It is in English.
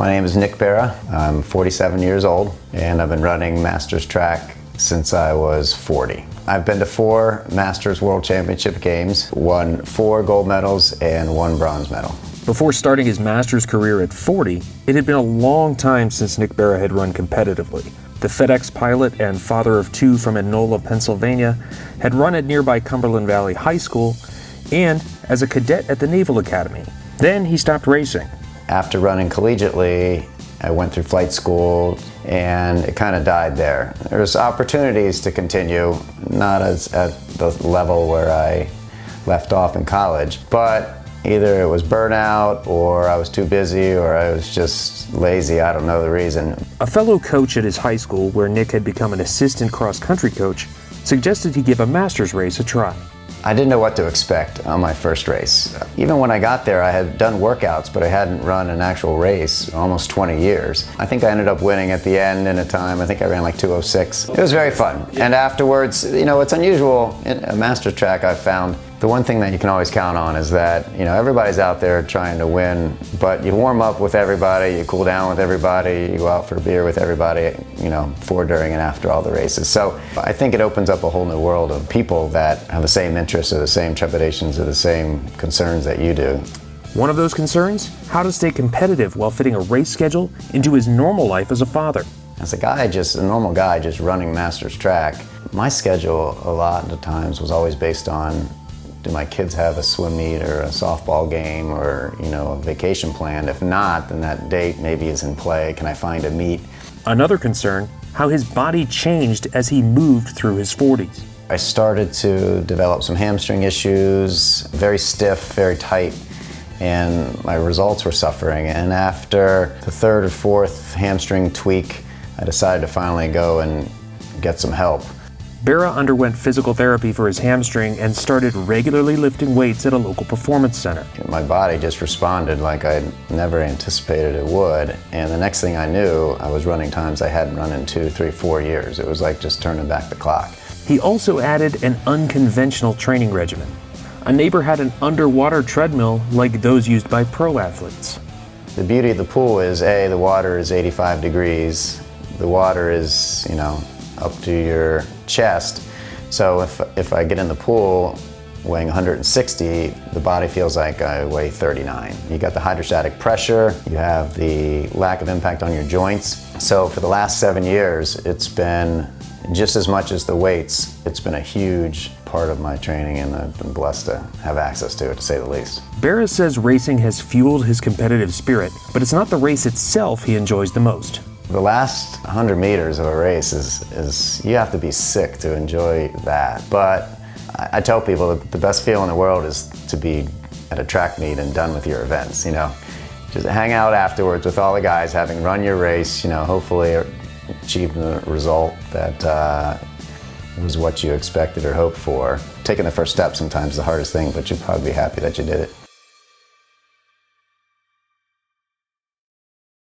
My name is Nick Berra. I'm 47 years old, and I've been running Masters track since I was 40. I've been to 4 Masters World Championship games, won 4 gold medals and 1 bronze medal. Before starting his Masters career at 40, it had been a long time since Nick Berra had run competitively. The FedEx pilot and father of 2 from Enola, Pennsylvania, had run at nearby Cumberland Valley High School and as a cadet at the Naval Academy. Then he stopped racing. After running collegiately, I went through flight school and it kind of died there. There's opportunities to continue, not as at the level where I left off in college, but either it was burnout or I was too busy or I was just lazy, I don't know the reason. A fellow coach at his high school, where Nick had become an assistant cross-country coach, suggested he give a Masters race a try. I didn't know what to expect on my first race. Even when I got there, I had done workouts, but I hadn't run an actual race in almost 20 years. I think I ended up winning at the end in a time, I think I ran like 2:06. It was very fun. And afterwards, you know, it's unusual in a Masters track I've found. The one thing that you can always count on is that, you know, everybody's out there trying to win, but you warm up with everybody, you cool down with everybody, you go out for a beer with everybody, you know, before, during, and after all the races. So I think it opens up a whole new world of people that have the same interests or the same trepidations or the same concerns that you do. One of those concerns? How to stay competitive while fitting a race schedule into his normal life as a father. As a guy, just a normal guy just running Masters track, my schedule a lot of the times was always based on, do my kids have a swim meet or a softball game or, you know, a vacation planned? If not, then that date maybe is in play. Can I find a meet? Another concern, how his body changed as he moved through his 40s. I started to develop some hamstring issues, very stiff, very tight, and my results were suffering. And after the 3rd or 4th hamstring tweak, I decided to finally go and get some help. Berra underwent physical therapy for his hamstring and started regularly lifting weights at a local performance center. My body just responded like I never anticipated it would, and the next thing I knew, I was running times I hadn't run in 2, 3, 4 years. It was like just turning back the clock. He also added an unconventional training regimen. A neighbor had an underwater treadmill like those used by pro athletes. The beauty of the pool is, A, the water is 85 degrees. The water is, you know, up to your chest. So if I get in the pool weighing 160, the body feels like I weigh 39. You got the hydrostatic pressure, you have the lack of impact on your joints. So for the last 7 years, it's been just as much as the weights, it's been a huge part of my training, and I've been blessed to have access to it, to say the least. Berra says racing has fueled his competitive spirit, but it's not the race itself he enjoys the most. The last 100 meters of a race is you have to be sick to enjoy that. But I tell people that the best feeling in the world is to be at a track meet and done with your events, you know. Just hang out afterwards with all the guys, having run your race, you know, hopefully achieving the result that was what you expected or hoped for. Taking the first step sometimes is the hardest thing, but you'd probably be happy that you did it.